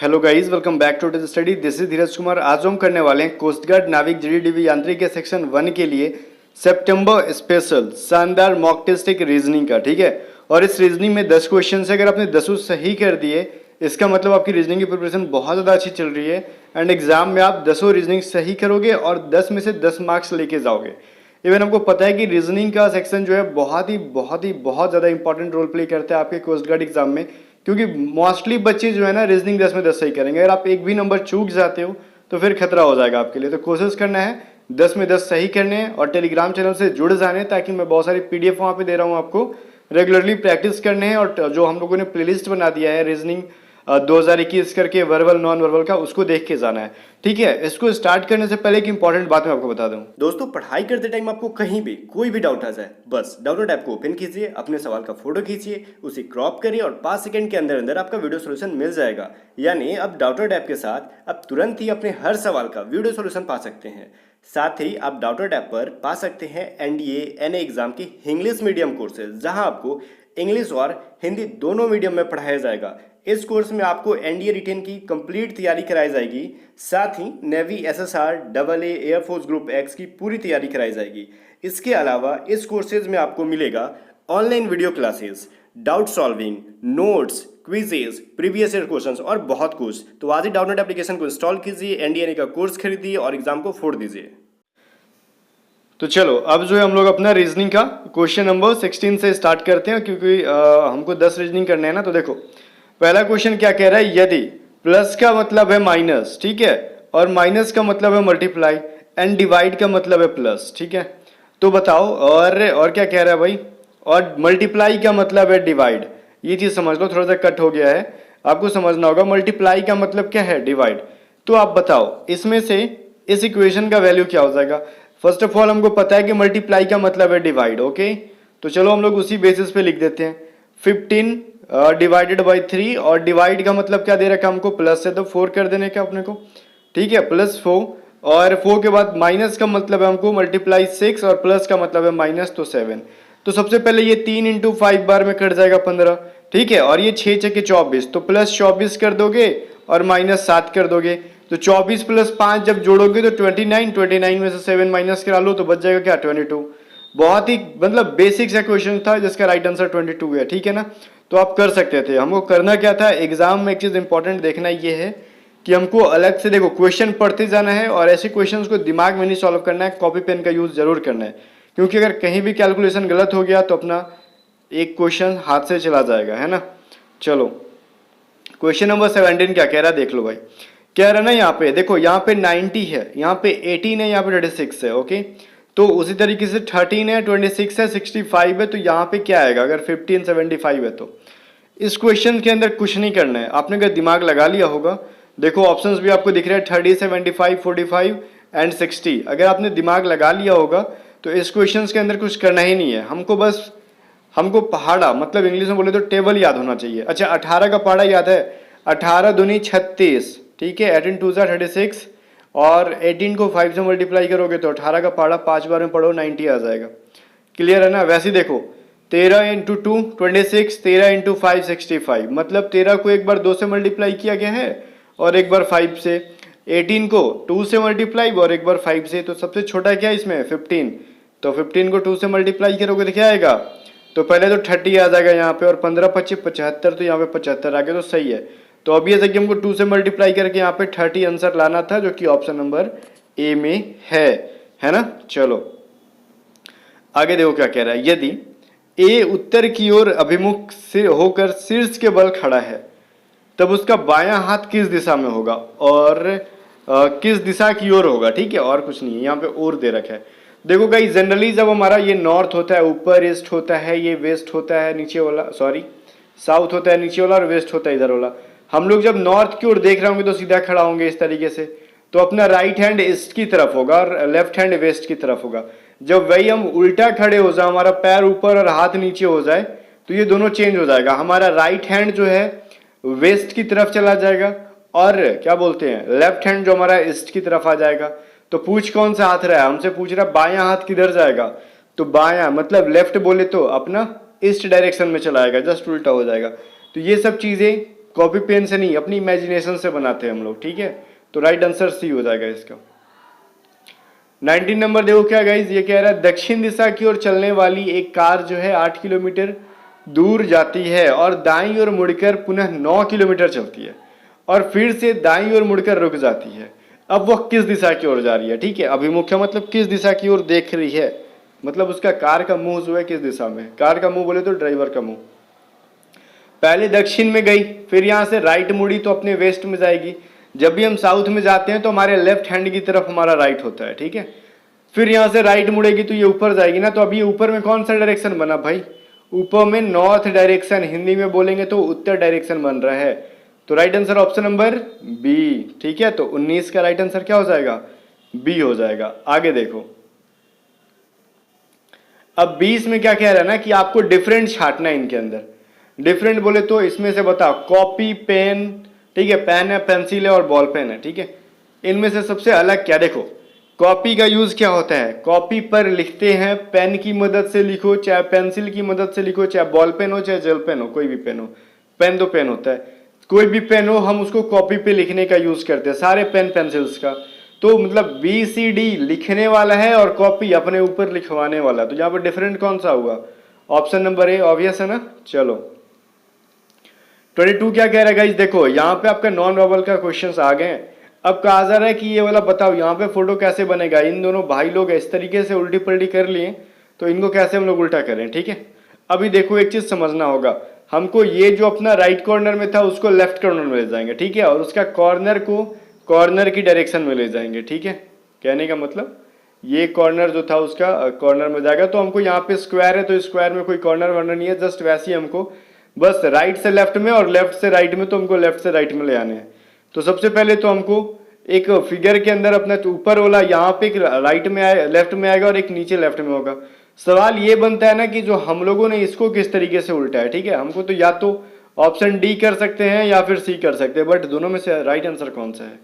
Hello guys, welcome back to the study. This is Dheeraj Kumar. आज हम करने वाले हैं कोस्ट गार्ड नाविक जीडीडीवी यांत्रिक के सेक्शन 1 के लिए सितंबर स्पेशल शानदार मॉक टेस्ट एक रीजनिंग का, ठीक है। और इस रीजनिंग में 10 क्वेश्चन है। अगर आपने 10 सही कर दिए इसका मतलब आपकी रीजनिंग की प्रिपरेशन बहुत ज़्यादा अच्छी चल रही है एंड एग्जाम में आप 10 रीजनिंग सही करोगे और 10 में से 10 मार्क्स लेके जाओगे। इवन हमको पता है कि रीजनिंग का सेक्शन जो है बहुत ज़्यादा इंपॉर्टेंट रोल प्ले करता है आपके कोस्ट गार्ड एग्जाम में, क्योंकि मोस्टली बच्चे जो है ना रीजनिंग 10 में 10 सही करेंगे। अगर आप एक भी नंबर चूक जाते हो तो फिर खतरा हो जाएगा आपके लिए। तो कोशिश करना है 10 में 10 सही करने हैं और टेलीग्राम चैनल से जुड़ जाने, ताकि मैं बहुत सारी पीडीएफ वहाँ पे दे रहा हूँ आपको। रेगुलरली प्रैक्टिस करने हैं और जो हम लोगों ने प्लेलिस्ट बना दिया है रीजनिंग 2021 करके वर्बल नॉन वर्बल का, उसको देख के जाना है, ठीक है। इसको स्टार्ट करने से पहले एक इंपॉर्टेंट बात मैं आपको बता दूं। दोस्तों, पढ़ाई करते टाइम आपको कहीं भी कोई भी डाउट आ जाए, बस डाउनलोड ऐप को ओपन कीजिए, अपने सवाल का फोटो खींचिए, उसे क्रॉप करिए और 5 सेकंड के अंदर अंदर आपका वीडियो सोल्यूशन मिल जाएगा। यानी अब डाउनलोड ऐप के साथ अब तुरंत ही अपने हर सवाल का वीडियो सोल्यूशन पा सकते हैं। साथ ही आप डाउनलोड ऐप पर पा सकते हैं एनडीए एनए एग्जाम की इंग्लिश मीडियम कोर्सेज, जहां आपको इंग्लिश और हिंदी दोनों मीडियम में पढ़ाया जाएगा। इस कोर्स में आपको एनडीए रिटेन की कंप्लीट तैयारी कराई जाएगी, साथ ही navy SSR AA air force group X की पूरी तैयारी कराई जाएगी। इसके अलावा इस कोर्सेज में आपको मिलेगा online video classes, doubt solving, notes, quizzes, previous year questions और बहुत कुछ। तो आज ही डाउनलोड एप्लीकेशन को इंस्टॉल कीजिए, एनडीए का कोर्स खरीदिए और एग्जाम को फोड़ दीजिए। तो चलो अब जो है हम लोग अपना रीजनिंग का क्वेश्चन नंबर 16 से स्टार्ट करते हैं, क्योंकि हमको 10 रीजनिंग करने हैं ना। तो देखो पहला क्वेश्चन क्या कह रहा है, यदि प्लस का मतलब है माइनस, ठीक है, और माइनस का मतलब है मल्टीप्लाई एंड डिवाइड का मतलब है प्लस, ठीक है। तो बताओ और क्या कह रहा है भाई, और मल्टीप्लाई का मतलब है डिवाइड। ये चीज समझ लो, थोड़ा सा कट हो गया है, आपको समझना होगा। मल्टीप्लाई का मतलब क्या है, डिवाइड। तो आप बताओ इसमें से इस इक्वेशन का वैल्यू क्या हो जाएगा। फर्स्ट ऑफ ऑल हमको पता है कि मल्टीप्लाई का मतलब है डिवाइड, ओके। तो चलो हम लोग उसी बेसिस पे लिख देते हैं 15 डिवाइडेड बाई 3, और डिवाइड का मतलब क्या दे रखा हमको, प्लस है तो 4 कर देने का अपने को, ठीक है, +4। और 4 के बाद माइनस का मतलब है हमको मल्टीप्लाई 6 और प्लस का मतलब है माइनस, तो 7। तो सबसे पहले ये 3 × 5 बार में कट जाएगा 15, ठीक है। और ये 6 × 24, तो +24 कर दोगे और -7 कर दोगे। तो 24 + 5 जब जोड़ोगे तो 29 में से 7 माइनस करा लो तो बच जाएगा क्या, 22। बहुत ही मतलब बेसिक सा क्वेश्चन था जिसका राइट आंसर 22 है, ठीक है ना। तो आप कर सकते थे। हमको करना क्या था, एग्जाम में एक चीज इंपॉर्टेंट देखना ये है कि हमको अलग से देखो क्वेश्चन पढ़ते जाना है और ऐसे क्वेश्चंस को दिमाग में नहीं सॉल्व करना है, कॉपी पेन का यूज जरूर करना है। क्योंकि अगर कहीं भी कैलकुलेशन गलत हो गया तो अपना एक क्वेश्चन हाथ से चला जाएगा, है ना। चलो क्वेश्चन नंबर 17 क्या कह रहा है देख लो भाई। कह रहा है ना, यहाँ पे देखो, यहाँ पे 90 है, यहाँ पे 18 है, यहाँ पे 36 है, ओके। तो उसी तरीके से 13 है, 26 है, 65 है, तो यहाँ पे क्या आएगा अगर 15 75 है। तो इस क्वेश्चन के अंदर कुछ नहीं करना है, आपने अगर दिमाग लगा लिया होगा, देखो ऑप्शंस भी आपको दिख रहे हैं 30 75 45 एंड 60। अगर आपने दिमाग लगा लिया होगा तो इस क्वेश्चन के अंदर कुछ करना ही नहीं है। हमको पहाड़ा मतलब इंग्लिश में बोले तो टेबल याद होना चाहिए। अच्छा 18 का पहाड़ा याद है, 18 दूनी 36, ठीक है, 18 2 36, और 18 को 5 से मल्टीप्लाई करोगे तो 18 का पहाड़ा 5 बार में पढ़ो 90 आ जाएगा। क्लियर है ना। वैसे देखो 13 × 2 26, 13 × 5 65, मतलब 13 को एक बार 2 से मल्टीप्लाई किया गया है और एक बार 5 से, 18 को 2 से मल्टीप्लाई और एक बार 5 से। तो सबसे छोटा क्या है इसमें, 15। तो 15 को 2 से मल्टीप्लाई करोगे तो क्या आएगा, तो पहले तो 30 आ जाएगा यहाँ पे, और 15 25 75, तो यहाँ पे 75 आ गया, तो सही है। तो अब ये कि हमको 2 से मल्टीप्लाई करके यहाँ पे 30 आंसर लाना था, जो कि ऑप्शन नंबर ए में है ना। चलो आगे देखो क्या कह रहा है, यदि ए उत्तर की ओर अभिमुख से होकर शीर्ष के बल खड़ा है तब उसका बायां हाथ किस दिशा में होगा और किस दिशा की ओर होगा, ठीक है। और कुछ नहीं है, यहाँ पे और दे रखा है। देखो गाइस, जनरली जब हमारा ये नॉर्थ होता है ऊपर, ईस्ट होता है, ये वेस्ट होता है नीचे वाला, सॉरी साउथ होता है नीचे वाला, और वेस्ट होता है इधर वाला। हम लोग जब नॉर्थ की ओर देख रहे होंगे तो सीधा खड़ा होंगे इस तरीके से, तो अपना राइट हैंड ईस्ट की तरफ होगा और लेफ्ट हैंड वेस्ट की तरफ होगा। जब वही हम उल्टा खड़े हो जाए, हमारा पैर ऊपर और हाथ नीचे हो जाए, तो ये दोनों चेंज हो जाएगा। हमारा राइट हैंड जो है वेस्ट की तरफ चला जाएगा और क्या बोलते हैं लेफ्ट हैंड जो हमारा ईस्ट की तरफ आ जाएगा। तो पूछ कौन सा हाथ रहा है, हमसे पूछ रहा बायां हाथ किधर जाएगा, तो बायां मतलब लेफ्ट बोले तो अपना ईस्ट डायरेक्शन में चला जाएगा, जस्ट उल्टा हो जाएगा। तो ये सब चीजें कॉपी पेन से नहीं, अपनी इमेजिनेशन से बनाते हैं हम लोग, ठीक है। तो राइट आंसर सी हो जाएगा इसका। 19 नंबर देखो क्या गाइज, ये कह रहा है दक्षिण दिशा की ओर चलने वाली एक कार जो है 8 किलोमीटर दूर जाती है और दाईं ओर मुड़कर पुनः 9 किलोमीटर चलती है और फिर से दाईं ओर मुड़कर रुक जाती है। अब वह किस दिशा की ओर जा रही है, ठीक है। अभिमुख्य मतलब किस दिशा की ओर देख रही है, मतलब उसका कार का मुंह जो है किस दिशा में। कार का मुंह बोले तो ड्राइवर का मुंह। पहले दक्षिण में गई, फिर यहाँ से राइट मुड़ी तो अपने वेस्ट में जाएगी। जब भी हम साउथ में जाते हैं तो हमारे लेफ्ट हैंड की तरफ हमारा राइट होता है, ठीक है। फिर यहाँ से राइट मुड़ेगी तो ये ऊपर जाएगी ना, तो अभी ये ऊपर में कौन सा डायरेक्शन बना भाई, ऊपर में नॉर्थ डायरेक्शन, हिंदी में बोलेंगे तो उत्तर डायरेक्शन बन रहा है। तो right answer option number B, ठीक है। तो 19 का राइट आंसर क्या हो जाएगा, बी हो जाएगा। आगे देखो, अब 20 में क्या कह रहा है ना कि आपको डिफरेंट छांटना है इनके अंदर। डिफरेंट बोले तो इसमें से बताओ, कॉपी पेन, ठीक है, पेन है, पेंसिल है और बॉल पेन है, ठीक है। इनमें से सबसे अलग क्या, देखो कॉपी का यूज क्या होता है, कॉपी पर लिखते हैं, पेन की मदद से लिखो, चाहे पेंसिल की मदद से लिखो, चाहे बॉल पेन हो चाहे जेल पेन हो, कोई भी पेन हो, पेन तो पेन होता है, कोई भी पेन हो हम उसको कॉपी पे लिखने का यूज करते हैं, सारे पेन पेंसिल्स का। तो मतलब BCD लिखने वाला है और कॉपी अपने ऊपर लिखवाने वाला, तो यहाँ पर डिफरेंट कौन सा होगा, ऑप्शन नंबर ए ऑब्वियस है ना। चलो 22 क्या कह रहा है गाइस, देखो यहाँ पे आपका नॉन वर्बल का क्वेश्चंस आ गए हैं। अब कहा जा रहा है कि ये वाला बताओ यहाँ पे फोटो कैसे बनेगा, इन दोनों भाई लोग इस तरीके से उल्टी पल्टी कर लिए, तो इनको कैसे हम लोग उल्टा करें, ठीक है। अभी देखो एक चीज समझना होगा, हमको ये जो अपना राइट कॉर्नर में था उसको लेफ्ट कॉर्नर में ले जाएंगे, ठीक है, और उसका कॉर्नर को कॉर्नर की डायरेक्शन में ले जाएंगे, ठीक है। कहने का मतलब ये कॉर्नर जो था उसका कॉर्नर में जाएगा। तो हमको यहाँ पे स्क्वायर है तो स्क्वायर में कोई कॉर्नर वर्नर नहीं है, जस्ट वैसे ही हमको बस राइट से लेफ्ट में और लेफ्ट से राइट में, तो हमको लेफ्ट से राइट में ले आने हैं। तो सबसे पहले तो हमको एक फिगर के अंदर अपना ऊपर वाला यहाँ पे एक राइट में आए, लेफ्ट में आएगा और एक नीचे लेफ्ट में होगा। सवाल ये बनता है ना कि जो हम लोगों ने इसको किस तरीके से उल्टा है, ठीक है। हमको तो या तो ऑप्शन डी कर सकते हैं या फिर सी कर सकते हैं, बट दोनों में से राइट आंसर कौन सा है,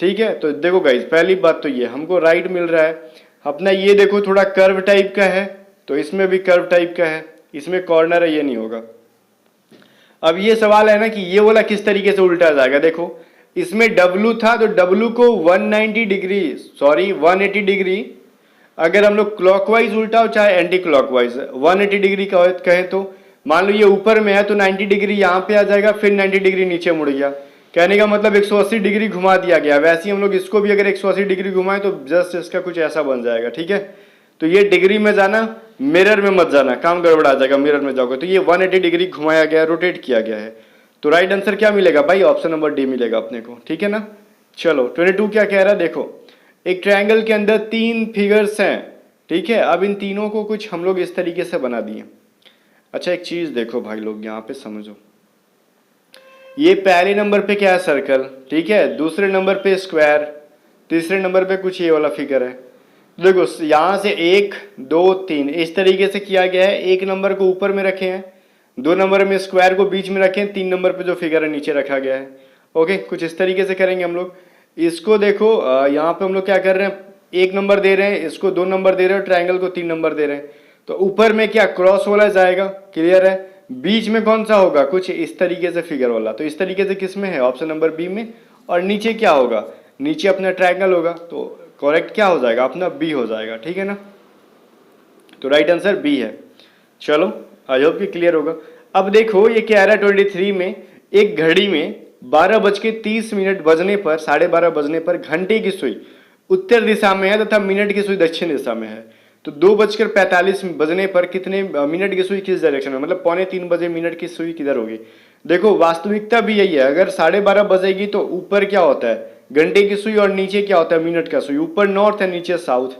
ठीक है। तो देखो गाइज पहली बात तो ये हमको राइट मिल रहा है अपना, ये देखो थोड़ा कर्व टाइप का है तो इसमें भी कर्व टाइप का है, इसमें कॉर्नर है, ये नहीं होगा। अब ये सवाल है ना कि ये वाला किस तरीके से उल्टा जाएगा, देखो इसमें W था तो W को 180 डिग्री, सॉरी 180 डिग्री, अगर हम लोग क्लॉकवाइज उल्टा हो चाहे एंटी क्लॉकवाइज 180 डिग्री का कहें तो मान लो ये ऊपर में है तो 90 डिग्री यहाँ पे आ जाएगा, फिर 90 डिग्री नीचे मुड़ गया। कहने का मतलब 180 डिग्री घुमा दिया गया। वैसे ही हम लोग इसको भी अगर 180 डिग्री घुमाएं तो जस्ट इसका कुछ ऐसा बन जाएगा, ठीक है। तो ये डिग्री में जाना, मिरर में मत जाना, काम गड़बड़ा जाएगा, मिरर में जाओगे तो ये 180 डिग्री घुमाया गया, रोटेट किया गया है। तो राइट आंसर क्या मिलेगा भाई, ऑप्शन नंबर डी मिलेगा अपने को, ठीक है ना। चलो 22 क्या कह रहा है, देखो एक ट्रायंगल के अंदर 3 फिगर्स हैं, ठीक है। अब इन तीनों को कुछ हम लोग इस तरीके से बना दिए। अच्छा एक चीज देखो भाई लोग यहाँ पे समझो, ये पहले नंबर पे क्या है, सर्कल, ठीक है, दूसरे नंबर पे स्क्वायर, तीसरे नंबर पे कुछ ये वाला फिगर है। देखो यहाँ से 1 2 3 इस तरीके से किया गया है, एक नंबर को ऊपर में रखे हैं, 2 नंबर में स्क्वायर को बीच में रखे हैं, 3 नंबर पे जो फिगर है नीचे रखा गया है। ओके, कुछ इस तरीके से करेंगे हम लोग। इसको देखो यहाँ पे हम लोग क्या कर रहे हैं, 1 नंबर दे रहे हैं, इसको 2 नंबर दे रहे हैं, ट्रायंगल को 3 नंबर दे रहे हैं। तो ऊपर में क्या क्रॉस वाला जाएगा, क्लियर है। बीच में कौन सा होगा, कुछ इस तरीके से फिगर वाला, तो इस तरीके से किस में है, ऑप्शन नंबर बी में। और नीचे क्या होगा, नीचे अपना ट्रायंगल होगा, तो करेक्ट क्या हो जाएगा अपना, बी हो जाएगा, ठीक है ना। तो राइट आंसर बी है। चलो आई होप कि क्लियर होगा। अब देखो ये क्या रहा, 23 में एक घड़ी में 12:30 बजने पर, 12:30 बजने पर घंटे की सुई उत्तर दिशा में है तथा मिनट की सुई दक्षिण दिशा में है। तो 2:45 बजने पर कितने मिनट की सुई किस डायरेक्शन में, मतलब 2:45 बजे मिनट की सुई किधर होगी। देखो वास्तविकता भी यही है, अगर 12:30 बजेगी तो ऊपर क्या होता है घंटे की सुई और नीचे क्या होता है मिनट का सुई, ऊपर नॉर्थ है नीचे साउथ,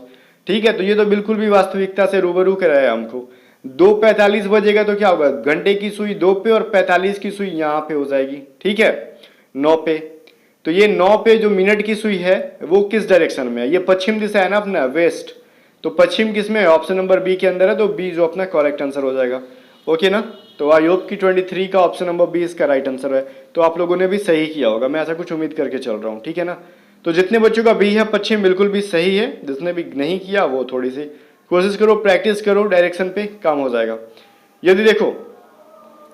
ठीक है। तो ये तो बिल्कुल भी वास्तविकता से रूबरू कराया हमको। 2:45 बजेगा तो क्या होगा, घंटे की सुई 2 पे और 45 की सुई यहाँ पे हो जाएगी, ठीक है, 9 पे। तो ये 9 पे जो मिनट की सुई है वो किस डायरेक्शन में है, ये पश्चिम दिशा है ना अपना, वेस्ट। तो पश्चिम किस में है, ऑप्शन नंबर बी के अंदर है, तो बी जो अपना करेक्ट आंसर हो जाएगा। ओके ना। तो आई होप कि 23 का ऑप्शन नंबर बी इसका राइट आंसर है। तो आप लोगों ने भी सही किया होगा, मैं ऐसा कुछ उम्मीद करके चल रहा हूँ, ठीक है ना। तो जितने बच्चों का बी है पश्चिम बिल्कुल भी सही है, जिसने भी नहीं किया वो थोड़ी सी कोशिश करो, प्रैक्टिस करो, डायरेक्शन पे काम हो जाएगा। यदि देखो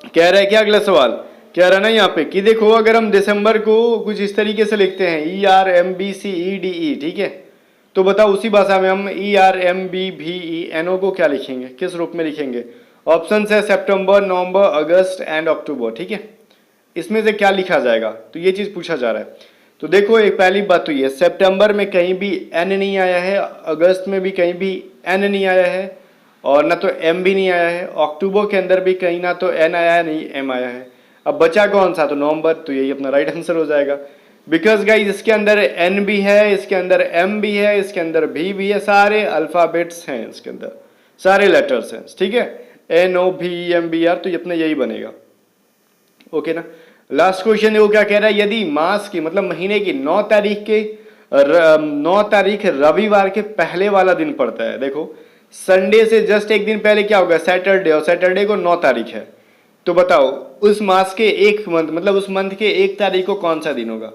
कह रहा है क्या अगला सवाल कह रहा ना यहाँ पे कि देखो अगर हम दिसंबर को कुछ इस तरीके से लिखते हैं ERMBCEDE, ठीक है, तो बताओ उसी भाषा में हम ERMBVENO को क्या लिखेंगे, किस रूप में लिखेंगे? ऑप्शन है सितंबर, नवंबर, अगस्त एंड अक्टूबर, ठीक है, इसमें से क्या लिखा जाएगा? तो ये चीज पूछा जा रहा है। तो देखो एक पहली बात तो ये, सितंबर में कहीं भी एन नहीं आया है, अगस्त में भी कहीं भी एन नहीं आया है, और ना तो एम भी नहीं आया है, अक्टूबर के अंदर भी कहीं ना तो एन आया है नहीं एम आया है। अब बचा कौन सा? तो नवंबर, तो यही अपना राइट आंसर हो जाएगा। बिकॉज गाइज इसके अंदर एन भी है, इसके अंदर एम भी है, इसके अंदर भी है, सारे अल्फाबेट्स हैं इसके अंदर, सारे लेटर्स हैं, ठीक है, NOVEMBR, तो ये अपना यही बनेगा। ओके ना। लास्ट क्वेश्चन वो क्या कह रहा है, यदि मास की मतलब महीने की 9 तारीख रविवार के पहले वाला दिन पड़ता है, देखो संडे से जस्ट एक दिन पहले क्या होगा? सैटरडे, और सैटरडे को 9 तारीख है, तो बताओ उस मास के एक मंथ मतलब उस मंथ के 1 तारीख को कौन सा दिन होगा?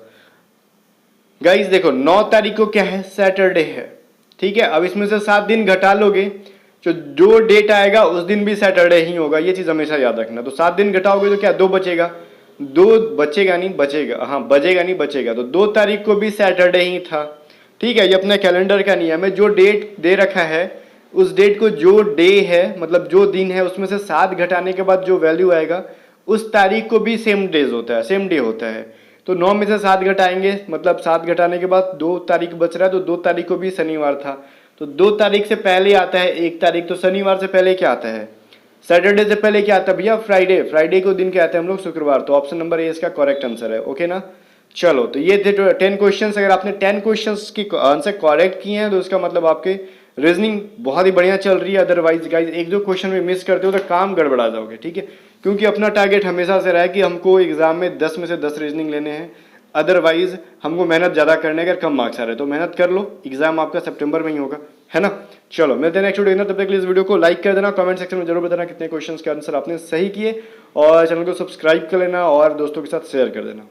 गाइस देखो 9 तारीख को क्या है? सैटरडे है, ठीक है। अब इसमें से 7 दिन घटा लोगे, तो जो डेट आएगा उस दिन भी सैटरडे ही होगा, ये चीज हमेशा याद रखना। तो 7 दिन घटाओगे तो क्या 2 बचेगा? 2 बचेगा नहीं बचेगा, हाँ बचेगा नहीं बचेगा, तो 2 तारीख को भी सैटरडे ही था, ठीक है। ये अपने कैलेंडर का नियम है, जो डेट दे रखा है उस डेट को, जो डे है मतलब जो दिन है उसमें से 7 घटाने के बाद जो वैल्यू आएगा उस तारीख को भी सेम डेज होता है, सेम डे होता है। तो 9 में से 7 घटाएंगे, मतलब 7 घटाने के बाद 2 तारीख बच रहा है, तो 2 तारीख को भी शनिवार था, तो 2 तारीख से पहले आता है 1 तारीख, तो शनिवार से पहले क्या आता है? सैटरडे से पहले क्या आता है भैया? फ्राइडे। फ्राइडे को दिन क्या आता है हम लोग? शुक्रवार। तो ऑप्शन नंबर ए इसका करेक्ट आंसर है। ओके ना। चलो तो ये थे 10 क्वेश्चन। अगर आपने 10 क्वेश्चन की आंसर करेक्ट किए हैं तो इसका मतलब आपके रीजनिंग बहुत ही बढ़िया चल रही है। अदरवाइज गाइज 1-2 क्वेश्चन में मिस करते हो तो काम गड़बड़ा जाओगे, ठीक है। क्योंकि अपना टारगेट हमेशा से रहा है कि हमको एग्जाम में 10 में से 10 रीजनिंग लेने हैं, अदरवाइज हमको मेहनत ज़्यादा करने अगर कम मार्क्स आ रहे हैं तो मेहनत कर लो, एग्जाम आपका सितंबर में ही होगा, है ना। चलो मिलते हैं नेक्स्ट वीडियो, तब तक के लिए इस वीडियो को लाइक कर देना, कमेंट सेक्शन में जरूर बताना कितने क्वेश्चंस के आंसर आपने सही किए, और चैनल को सब्सक्राइब कर लेना और दोस्तों के साथ शेयर कर देना।